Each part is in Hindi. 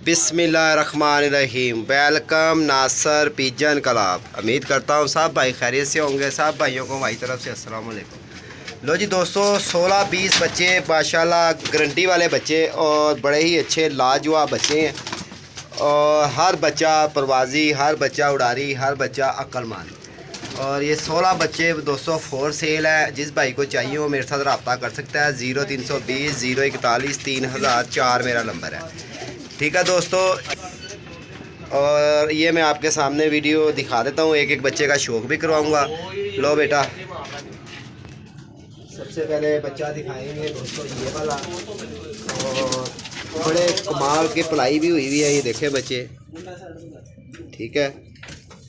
बिस्मिल्लाहिर्रहमानिर्रहीम। वेलकम नासर पिजन क्लब। उम्मीद करता हूँ सब भाई खैरियत से होंगे। सब भाइयों को हमारी तरफ से अस्सलाम वालेकुम। लो जी दोस्तों, 16-20 बच्चे माशाल्लाह गारंटी वाले बच्चे और बड़े ही अच्छे लाजवाब बच्चे हैं। और हर बच्चा परवाज़ी, हर बच्चा उड़ारी, हर बच्चा अक्लमंद। और ये 16 बच्चे दोस्तों फॉर सेल है। जिस भाई को चाहिए वो मेरे साथ रब्ता कर सकता है। 0320 041 3004 मेरा नंबर है। ठीक है दोस्तों, और ये मैं आपके सामने वीडियो दिखा देता हूँ। एक एक बच्चे का शौक भी करवाऊँगा। लो बेटा, सबसे पहले बच्चा दिखाएंगे दोस्तों ये वाला। और बड़े कमाल की पलाई भी हुई है, ये देखे बच्चे। ठीक है,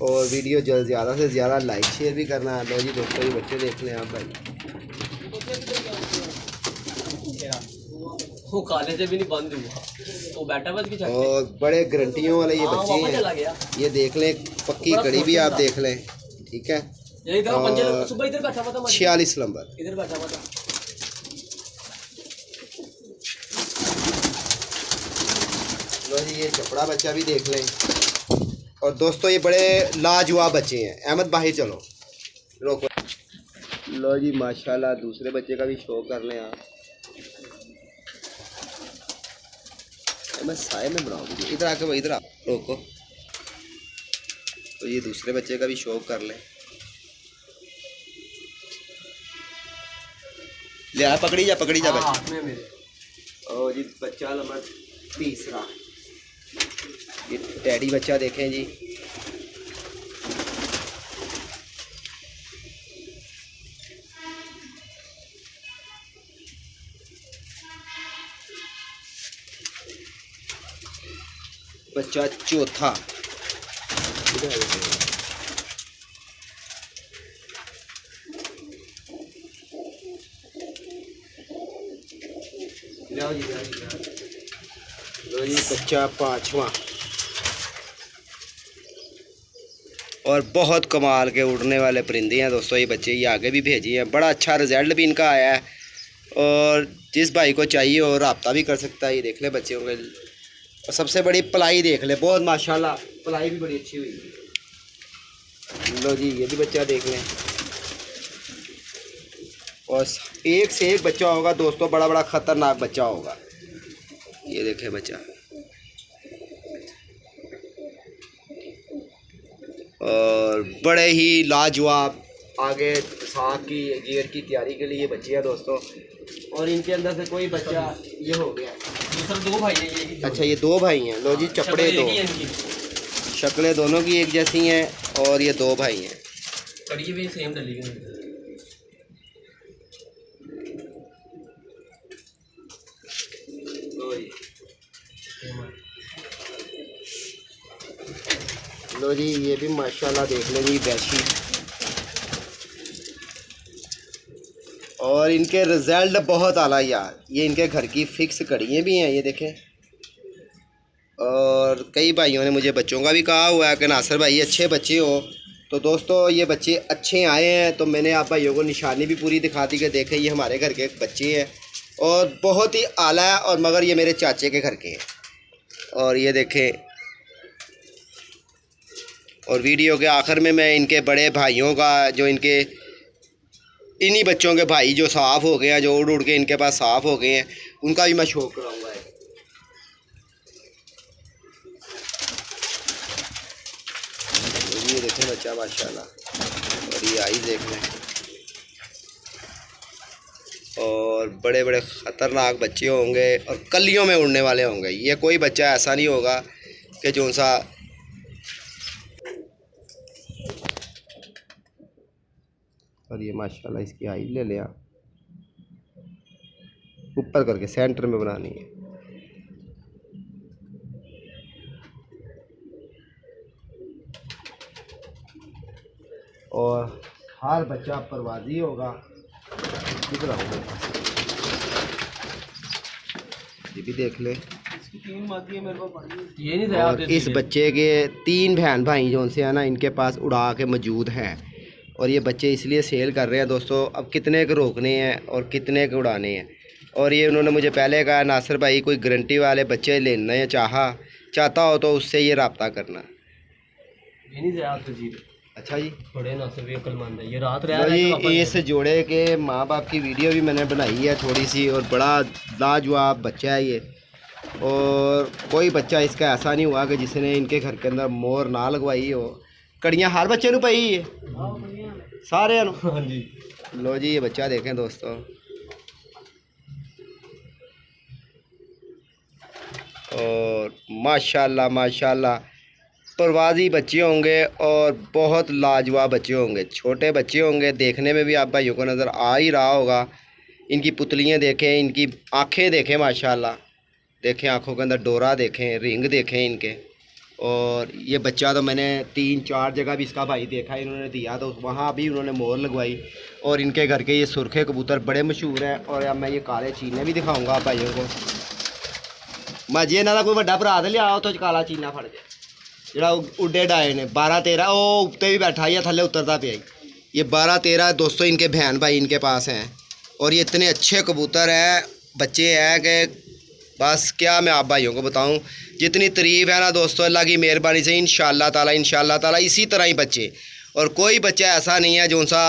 और वीडियो ज़्यादा से ज़्यादा लाइक शेयर भी करना है। लो जी दोस्तों, ये बच्चे देख लें आप भाई। वो काले से भी नहीं बंद हुआ, वो बैठा बस की। और बड़े गारंटियों वाले ये बच्चे हैं। ये देख लें, पक्की कड़ी भी आप देख लें। ठीक है, 46 नंबर। इधर बैठा हुआ था। लो जी, ये चपड़ा बच्चा भी देख लें। और दोस्तों ये बड़े लाजवाब बच्चे हैं। अहमद बाहर चलो, रोको। लो जी माशाल्लाह, दूसरे बच्चे का भी शो कर लें आप। मैं साए में बनाऊंगी, इधर आके भाई, इधर आ, रोको। तो ये दूसरे बच्चे का भी शो कर लें। ले आ, पकड़ी जा हाथ में मेरे। और जी बच्चा नंबर तीसरा, ये टैडी बच्चा देखें जी। बच्चा चौथा, लो जी बच्चा पांचवा। और बहुत कमाल के उड़ने वाले परिंदे हैं दोस्तों ये बच्चे। ये आगे भी भेजी हैं, बड़ा अच्छा रिजल्ट भी इनका आया है। और जिस भाई को चाहिए और रब्ता भी कर सकता है। ये देख ले बच्चे होंगे। और सबसे बड़ी पलाई देख ले, बहुत माशाल्लाह पलाई भी बड़ी अच्छी हुई है। लो जी, ये भी बच्चा देख लें। और एक से एक बच्चा होगा दोस्तों, बड़ा बड़ा ख़तरनाक बच्चा होगा। ये देखें बच्चा। और बड़े ही लाजवाब आगे साथ की गियर की तैयारी के लिए बच्चे हैं दोस्तों। और इनके अंदर से कोई बच्चा ये हो गया। सर दो भाई हैं ये। अच्छा, ये दो भाई हैं। लो जी, चपड़े दो, शक्लें दोनों की एक जैसी हैं। और ये दो भाई हैं। कड़ी भी सेम डली गई। लो जी, ये भी माशाल्लाह देख लें जी, बैशी। और इनके रिज़ल्ट बहुत आला यार। ये इनके घर की फिक्स कड़ियाँ भी हैं, ये देखें। और कई भाइयों ने मुझे बच्चों का भी कहा हुआ है कि नासर भाई अच्छे बच्चे हो। तो दोस्तों ये बच्चे अच्छे आए हैं, तो मैंने आप भाइयों को निशानी भी पूरी दिखा दी कि देखें ये हमारे घर के बच्चे हैं और बहुत ही आला है। और मगर ये मेरे चाचे के घर के हैं। और ये देखें। और वीडियो के आखिर में मैं इनके बड़े भाइयों का, जो इनके इन्हीं बच्चों के भाई जो साफ़ हो गए हैं, जो उड़ के इनके पास साफ़ हो गए हैं, उनका भी मैं शो कराऊंगा। ये देखें बच्चा माशाल्लाह। और ये आई देख लें। और बड़े बड़े ख़तरनाक बच्चे होंगे और कलियों में उड़ने वाले होंगे। ये कोई बच्चा ऐसा नहीं होगा कि जो सा। और ये माशाल्लाह इसकी आई ले लिया, ऊपर करके सेंटर में बनानी है। और हर बच्चा परवाज़ी होगा। किधर आओगे, ये भी देख ले। ये नहीं था। और इस बच्चे के 3 बहन भाई जो उनसे है ना, इनके पास उड़ा के मौजूद हैं। और ये बच्चे इसलिए सेल कर रहे हैं दोस्तों। अब कितने के रोकने हैं और कितने के उड़ाने हैं, और ये उन्होंने मुझे पहले कहा नासिर भाई कोई गारंटी वाले बच्चे लेना चाहता हो तो उससे ये रब्ता करना। ये नहीं ज़्यादा तजीर। अच्छा जी, बड़े नासिर भी अक्लमंद है, ये रात रहा तो है ये इस जोड़े के माँ बाप की वीडियो भी मैंने बनाई है थोड़ी सी, और बड़ा लाजवाब बच्चा है ये। और कोई बच्चा इसका ऐसा नहीं हुआ कि जिसने इनके घर के अंदर मोर ना लगवाई हो। कड़ियाँ हर बच्चे नू पई है, सारे नू। हाँ जी। लो जी, ये बच्चा देखें दोस्तों, और माशाल्लाह माशाल्लाह परवाज़ी बच्चे होंगे और बहुत लाजवाब बच्चे होंगे। छोटे बच्चे होंगे, देखने में भी आप भाइयों को नज़र आ ही रहा होगा। इनकी पुतलियाँ देखें, इनकी आँखें देखें, माशाल्लाह देखें, आँखों के अंदर डोरा देखें, रिंग देखें इनके। और ये बच्चा तो मैंने 3-4 जगह भी इसका भाई देखा, इन्होंने दिया तो वहाँ भी उन्होंने मोर लगवाई। और इनके घर के ये सुर्खे कबूतर बड़े मशहूर हैं। और अब मैं ये काले चीने भी दिखाऊँगा आप भाइयों को। मजे ना कोई बड़ा भरा तो लिया तो काला चीना फड़ गया ਜਿਹੜਾ उड्डे डाए ने 12-13 वो उत्ते भी बैठा या थले उतरता पे। ये 12-13 दोस्तों इनके बहन भाई इनके पास हैं। और ये इतने अच्छे कबूतर हैं, बच्चे हैं कि बस क्या मैं आप भाइयों को बताऊं। जितनी तारीफ़ है ना दोस्तों, अल्लाह की मेहरबानी से इंशाअल्लाह ताला इसी तरह ही बच्चे, और कोई बच्चा ऐसा नहीं है जो सा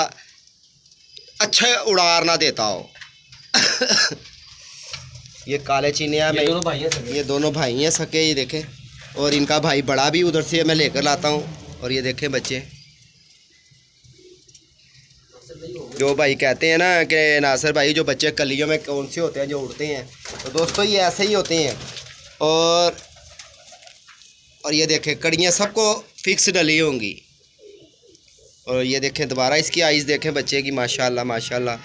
अच्छा उड़ार ना देता हो। ये काले चीनिया में ये दोनों भाई हैं सके, ये देखें। और इनका भाई बड़ा भी उधर से मैं लेकर लाता हूँ। और ये देखें बच्चे, जो भाई कहते हैं ना कि नासिर भाई जो बच्चे कलियों में कौन से होते हैं जो उड़ते हैं, तो दोस्तों ये ऐसे ही होते हैं। और ये देखें कड़ियाँ सबको फिक्स डली होंगी। और ये देखें दोबारा इसकी आइज़ देखें बच्चे की, माशाल्लाह माशाल्लाह।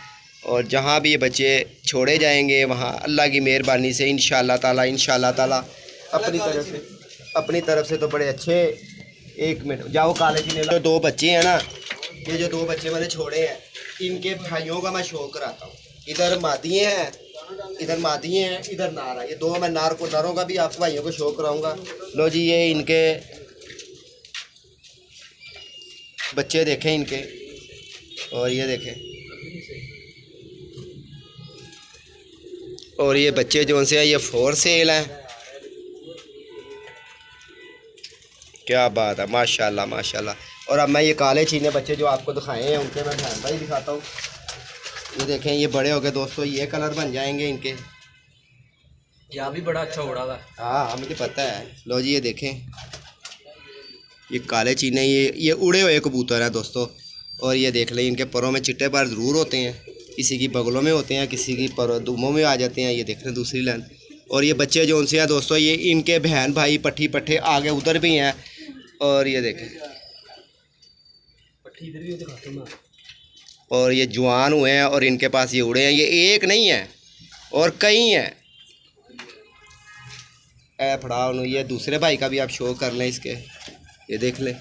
और जहाँ भी ये बच्चे छोड़े जाएंगे वहाँ अल्लाह की मेहरबानी से इंशाअल्लाह ताला अपनी तरफ से तो बड़े अच्छे। एक मिनट जाओ, काले जी ने जो 2 बच्चे हैं ना, ये जो 2 बच्चे मैंने छोड़े हैं, इनके भाइयों का मैं शो कराता हूँ। इधर मादिए हैं, इधर नार है। ये 2 मैं नरों का भी आपको भाइयों को शो कराऊंगा। लो जी, ये इनके बच्चे देखें इनके, और ये देखें। और ये बच्चे जो से ये 4 सेल हैं। क्या बात है, माशाल्लाह माशाल्लाह। और अब मैं ये काले चीने बच्चे जो आपको दिखाए हैं उनके मैं बहन भाई दिखाता हूँ। ये देखें, ये बड़े हो गए दोस्तों, ये कलर बन जाएंगे इनके। यहाँ भी बड़ा अच्छा उड़ा हुआ है। हाँ मुझे पता है। लो जी, ये देखें, ये काले चीने ये उड़े हुए कबूतर हैं दोस्तों। और ये देख लें, इनके परों में चिट्टे पर ज़रूर होते हैं, किसी की बगलों में होते हैं, किसी की दुमों में आ जाते हैं। ये देख रहे हैं दूसरी लाइन। और ये बच्चे जो उनसे हैं दोस्तों, ये इनके बहन भाई पट्ठे आगे उधर भी हैं। और ये देखें, इधर भी दिखाता हूं। और ये जवान हुए हैं और इनके पास ये उड़े हैं। ये एक नहीं है और कई हैं। ए फड़ा ये दूसरे भाई का भी आप शो कर लें इसके, ये देख लें।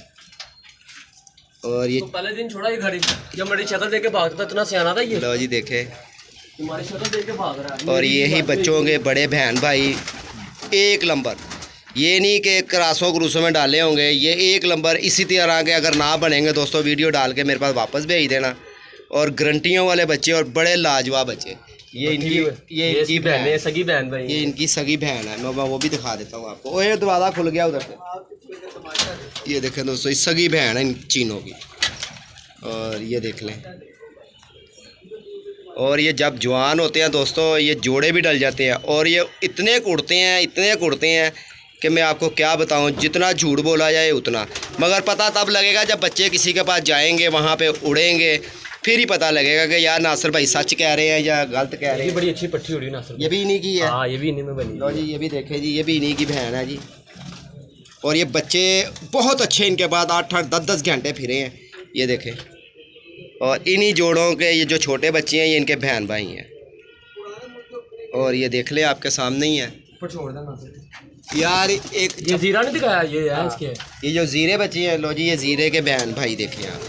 और ये तो पहले दिन छोड़ा ये घड़ी, जब मेरी शक्ल देख के भागता इतना सियाना था ये। लो जी देखे, तुम्हारी शक्ल देख के भाग रहा है। और यही बच्चों के बड़े बहन भाई एक नंबर। ये नहीं कि क्रासों क्रूसों में डाले होंगे, ये एक नंबर। इसी तरह के अगर ना बनेंगे दोस्तों, वीडियो डाल के मेरे पास वापस भेज देना। और गारंटियों वाले बच्चे और बड़े लाजवाब बच्चे। ये इनकी बहन है, सगी बहन भाई, ये इनकी सगी बहन है। मैं वो भी दिखा देता हूँ आपको। ओए दरवाज़ा खुल गया उधर से। ये देखें दोस्तों, ये सगी बहन है इन चीनों की। और ये देख लें। और ये जब जवान होते हैं दोस्तों, ये जोड़े भी डल जाते हैं। और ये इतने उड़ते हैं कि मैं आपको क्या बताऊं। जितना झूठ बोला जाए उतना, मगर पता तब लगेगा जब बच्चे किसी के पास जाएंगे, वहाँ पे उड़ेंगे, फिर ही पता लगेगा कि यार नासिर भाई सच कह रहे हैं या गलत कह रहे हैं। बड़ी अच्छी पट्टी उड़ी नासिर। ये भी इन्हीं की है। हाँ, ये भी इन्हीं में बनी। लो जी, ये भी देखें जी, ये भी इन्हीं की बहन है जी। और ये बच्चे बहुत अच्छे, इनके बाद 8-8 10-10 घंटे फिरे हैं, ये देखें। और इन्हीं जोड़ों के ये जो छोटे बच्चे हैं, ये इनके बहन भाई हैं। और ये देख ले, आपके सामने ही है यार। एक ये जीरा नहीं दिखाया, ये है इसके। ये जो जीरे बच्चे हैं, लो जी, ये जीरे के बहन भाई देखें आप।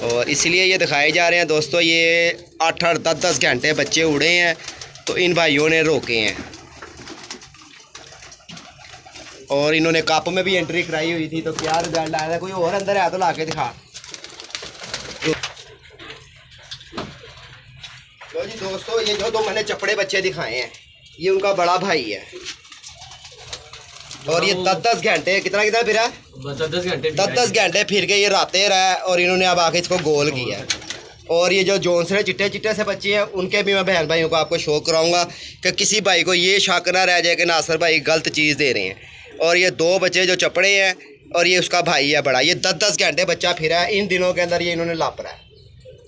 और इसलिए ये दिखाए जा रहे हैं दोस्तों। ये 8-8 10-10 घंटे बच्चे उड़े हैं, तो इन भाइयों ने रोके हैं। और इन्होंने कप में भी एंट्री कराई हुई थी, तो क्या रिजल्ट आया था। कोई और अंदर है तो ला के दिखा। लो जी दोस्तों ये जो 2 मैंने चपड़े बच्चे दिखाए हैं ये उनका बड़ा भाई है और ये 10-10 घंटे कितना फिरा 10-10 घंटे फिर के ये राते रहा है और इन्होंने अब आके इसको गोल किया है। और ये जो जोनसरे चिट्टे चिट्टे से बच्चे हैं उनके भी मैं बहन भाइयों को आपको शो कराऊंगा कि किसी भाई को ये शक ना रह जाए कि नासिर भाई गलत चीज़ दे रहे हैं। और ये 2 बच्चे जो चपड़े हैं और ये उसका भाई है बड़ा, ये 10-10 घंटे बच्चा फिरा है। इन दिनों के अंदर ये इन्होंने लाप रहा है।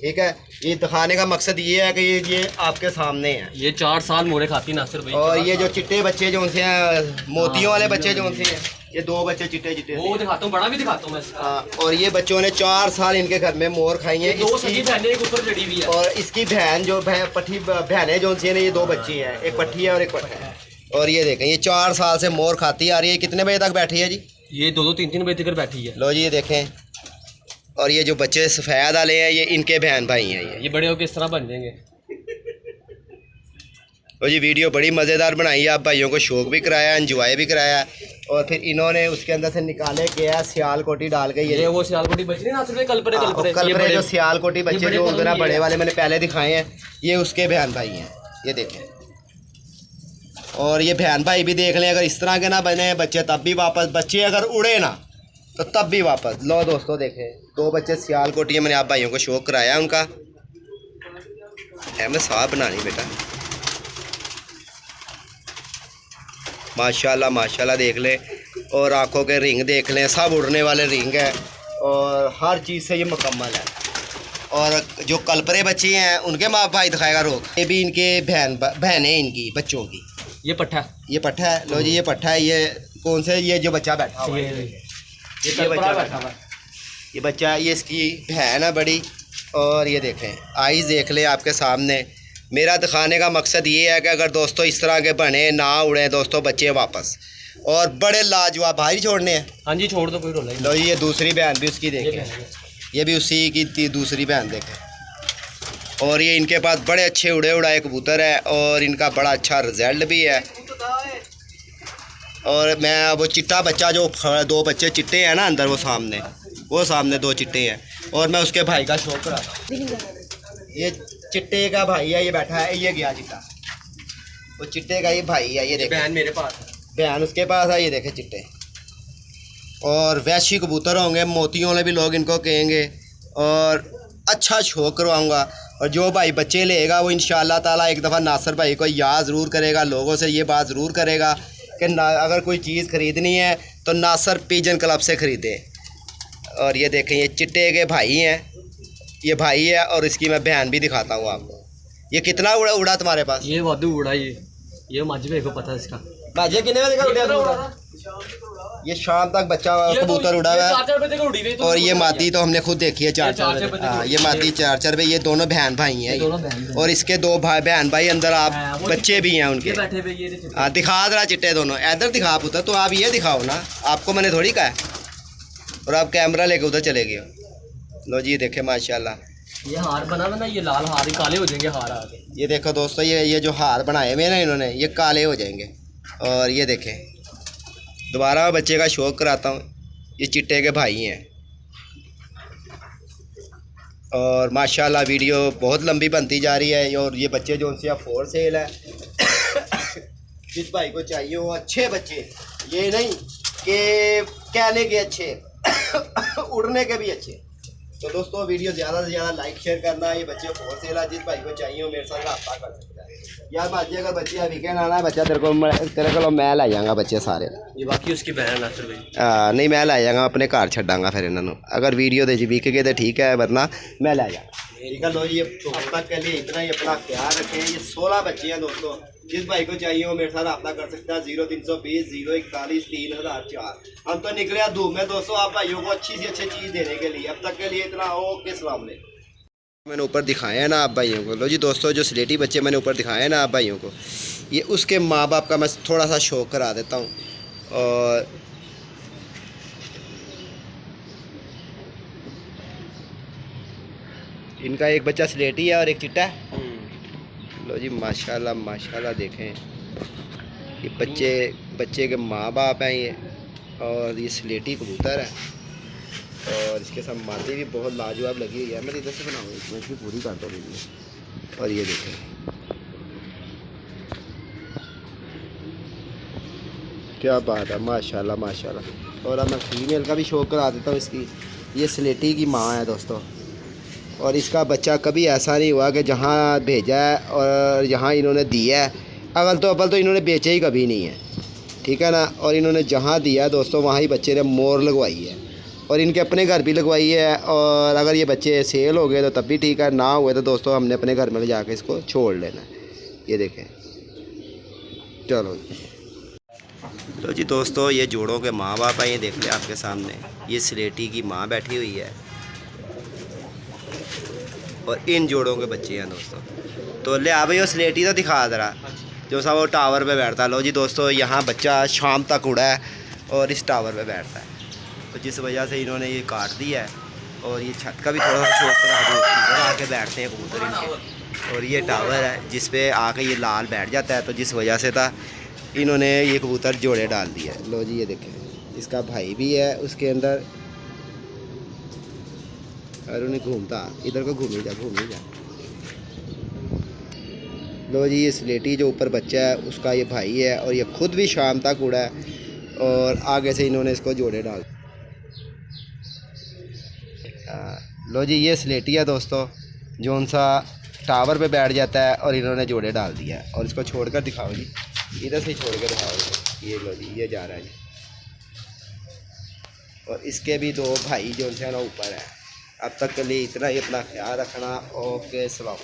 ठीक है, ये दिखाने का मकसद ये है कि ये आपके सामने है। ये 4 साल मोरे खाती नासिर भाई। और ये जो चिट्टे बच्चे जो उनसे हैं मोतियों वाले बच्चे जो उनसे हैं ये 2 बच्चे चिट्टे चिट्टे वो दिखाता हूँ, बड़ा भी दिखाता हूँ मैं। और ये बच्चों ने 4 साल इनके घर में मोर खाई है। 2 सगी बहनें एक ऊपर चढ़ी हुई है। और इसकी बहन जो पट्ठी बहनें जो उनसे ये 2 बच्ची हैं, एक पट्ठी है और एक पट्ठा है। और ये देखें ये 4 साल से मोर खाती आ रही है। कितने बजे तक बैठी है जी? ये 2-2 3-3 बजे तक बैठी है। लो जी ये देखें। और ये जो बच्चे सफ़ेद वाले हैं ये इनके बहन भाई हैं। ये बड़े होकर इस तरह बन जाएंगे। और जी वीडियो बड़ी मज़ेदार बनाई है, आप भाइयों को शौक भी कराया, एंजॉय भी कराया। और फिर इन्होंने उसके अंदर से निकाले गया सियालकोटी डाल के। ये वो सियालकोटी बच रही ना, कलपरे जो सियालकोटी बच्चे जो होंगे ना बड़े वाले मैंने पहले दिखाए हैं, ये उसके बहन भाई हैं। ये देखें। और ये बहन भाई भी देख लें, अगर इस तरह के ना बने बच्चे तब भी वापस, बच्चे अगर उड़े ना तो तब भी वापस। लो दोस्तों देखें 2 बच्चे सियालकोटी है, मैंने आप भाइयों को शौक कराया उनका। हमने साफ बनानी बेटा। माशाल्लाह माशाल्लाह देख ले। और आंखों के रिंग देख लें, सब उड़ने वाले रिंग है और हर चीज़ से ये मुकम्मल है। और जो कलपरे बच्चे हैं उनके माँ भाई दिखाएगा रोक। ये भी इनके बहनें इनकी बच्चों की। ये पट्ठा है। लो जी ये पट्ठा है। ये कौन से ये जो बच्चा बैठा हुआ है ये बच्चा बैठा हुआ है, ये बच्चा ये इसकी बहन है बड़ी। और ये देखें आइज़ देख ले आपके सामने। मेरा दिखाने का मकसद ये है कि अगर दोस्तों इस तरह के बने ना उड़े दोस्तों बच्चे वापस। और बड़े लाजवाब भाई छोड़ने हैं। हाँ जी छोड़ दो, कोई रोला नहीं। लो ये दूसरी बहन भी उसकी देखें, ये भी उसी की दूसरी बहन देखें। और ये इनके पास बड़े अच्छे उड़े उड़ाए कबूतर है और इनका बड़ा अच्छा रिजल्ट भी है। और मैं वो चिट्टा बच्चा जो 2 बच्चे चिट्टे हैं ना अंदर वो सामने 2 चिट्टे हैं और मैं उसके भाई का शौक कराता हूँ। ये चिट्टे का भाई है, ये बैठा है, ये गया चिट्टा। वो चिट्टे का ये भाई है। ये देखें बहन मेरे पास है, बहन उसके पास है। ये देखे चिट्टे। और वैशी कबूतर होंगे, मोतियों वाले भी लोग इनको कहेंगे। और अच्छा शौक करवाऊँगा। और जो भाई बच्चे लेगा वो इंशाअल्लाह ताला एक दफ़ा नासिर भाई को याद ज़रूर करेगा, लोगों से ये बात ज़रूर करेगा कि अगर कोई चीज़ ख़रीदनी है तो नासिर पिजन क्लब से ख़रीदे। और ये देखें ये चिट्टे के भाई हैं, ये भाई है। और इसकी मैं बहन भी दिखाता हूँ आपको। ये कितना उड़ा तुम्हारे पास? ये वादू उड़ा। ये माजी को पता है इसका। बाजे कितने बजे का उड़ा? ये शाम तक बच्चा कबूतर उड़ा हुआ है। और ये मादी तो हमने खुद देखी है 4-4 बजे। हाँ ये मादी 4-4 बजे। ये दोनों बहन भाई हैं। और इसके 2 बहन भाई अंदर आप बच्चे भी हैं उनके। हाँ दिखा दे रहा चिट्टे दोनों। इधर दिखा पुत्र, तो आप ये दिखाओ ना, आपको मैंने थोड़ी कहा है। और आप कैमरा लेके उधर चले गए। लो जी देखे माशाल्लाह। ये हार बना ना, ये लाल हार काले हो जाएंगे हार आगे। ये देखो दोस्तों ये जो हार बनाए हुए ना इन्होंने ये काले हो जाएंगे। और ये देखें दोबारा मैं बच्चे का शौक कराता हूँ। ये चिट्टे के भाई हैं। और माशाल्लाह वीडियो बहुत लंबी बनती जा रही है। और ये बच्चे जो उनसे फॉर सेल है। जिस भाई को चाहिए वो अच्छे बच्चे, ये नहीं कि कहने के अच्छे उड़ने के भी अच्छे। तो दोस्तों वीडियो ज़्यादा से ज़्यादा लाइक शेयर करना। ये बच्चे फॉर सेल है, जिस भाई को चाहिए वो मेरे साथ रब्ता कर सकता है। यार बाजी अगर बच्चे वीकेंड आना है बच्चा तेरे को मैं ला जाऊँगा बच्चे सारे। ये बाकी उसकी बहन है। नहीं मैं ला जाऊँगा अपने घर छड्डांगा फिर इन्होंने। अगर वीडियो दे विक गए तो ठीक है, वरना मैं ला जाऊँगा। ठीक है। लो ये अब तक के लिए इतना ही। अपना ख्याल रखें। ये 16 बच्चे हैं दोस्तों। जिस भाई को चाहिए वो मेरे साथ रब्ता कर सकता है। 0320 041 3004। हम तो निकले धूप में दोस्तों आप भाइयों को अच्छी से अच्छी चीज़ देने के लिए। अब तक के लिए इतना। ओके सलाम अलैकुम। मैंने ऊपर दिखाए हैं ना आप भाइयों को। लो जी दोस्तों जो स्लेटी बच्चे मैंने ऊपर दिखाए हैं ना आप भाइयों को, ये उसके माँ बाप का मैं थोड़ा सा शौक करा देता हूँ। और इनका एक बच्चा स्लेटी है और एक चिट्टा है। लो जी माशाल्लाह माशाल्लाह देखें ये बच्चे के माँ बाप हैं ये। और ये स्लेटी कबूतर है और इसके साथ मादी भी बहुत लाजवाब लगी हुई है। मैं इधर से बनाऊँ इसमें भी पूरी कर दो। और ये देखें क्या बात है, माशाल्लाह माशाल्लाह। और अब मैं फीमेल का भी शौक करा देता हूँ इसकी। ये स्लेटी की माँ है दोस्तों, और इसका बच्चा कभी ऐसा नहीं हुआ कि जहाँ भेजा है और यहाँ इन्होंने दिया है, अव्वल तो इन्होंने बेचा ही कभी नहीं है, ठीक है ना। और इन्होंने जहाँ दिया है दोस्तों वहाँ ही बच्चे ने मोर लगवाई है, और इनके अपने घर भी लगवाई है। और अगर ये बच्चे सेल हो गए तो तब भी ठीक है, ना हुए तो दोस्तों हमने अपने घर में ले जाकर इसको छोड़ लेना है। ये देखें, चलो तो जी दोस्तों, ये जोड़ों के माँ बाप हैं, ये देख लें आपके सामने। ये स्लेटी की माँ बैठी हुई है और इन जोड़ों के बच्चे हैं दोस्तों। तो ले आ भाई, वो स्लेटी तो दिखा ज़रा, जो सा वो टावर पे बैठता है। लो जी दोस्तों, यहाँ बच्चा शाम तक उड़ा है और इस टावर पे बैठता है, तो जिस वजह से इन्होंने ये काट दिया है। और ये छत का भी थोड़ा सा शौक करा, इधर आके बैठते हैं कबूतर इनके। और ये टावर है जिस पे आके ये लाल बैठ जाता है, तो जिस वजह से था इन्होंने ये कबूतर जोड़े डाल दिया है। लो जी ये देखें, इसका भाई भी है उसके अंदर, और उन्हें घूमता, इधर को घूम ही जा। लो जी, ये स्लेटी जो ऊपर बच्चा है उसका ये भाई है, और ये खुद भी शाम तक उड़ा है, और आगे से इन्होंने इसको जोड़े डाल। लो जी, ये स्लेटी है दोस्तों, जो सा टावर पे बैठ जाता है, और इन्होंने जोड़े डाल दिया है। और इसको छोड़कर दिखाओ जी, इधर से छोड़ कर दिखाओ। ये लो जी, ये जा रहा है जी। और इसके भी 2 भाई जो है ना ऊपर है। अब तक के लिए इतना ही, अपना ख्याल रखना। ओके, सलाम।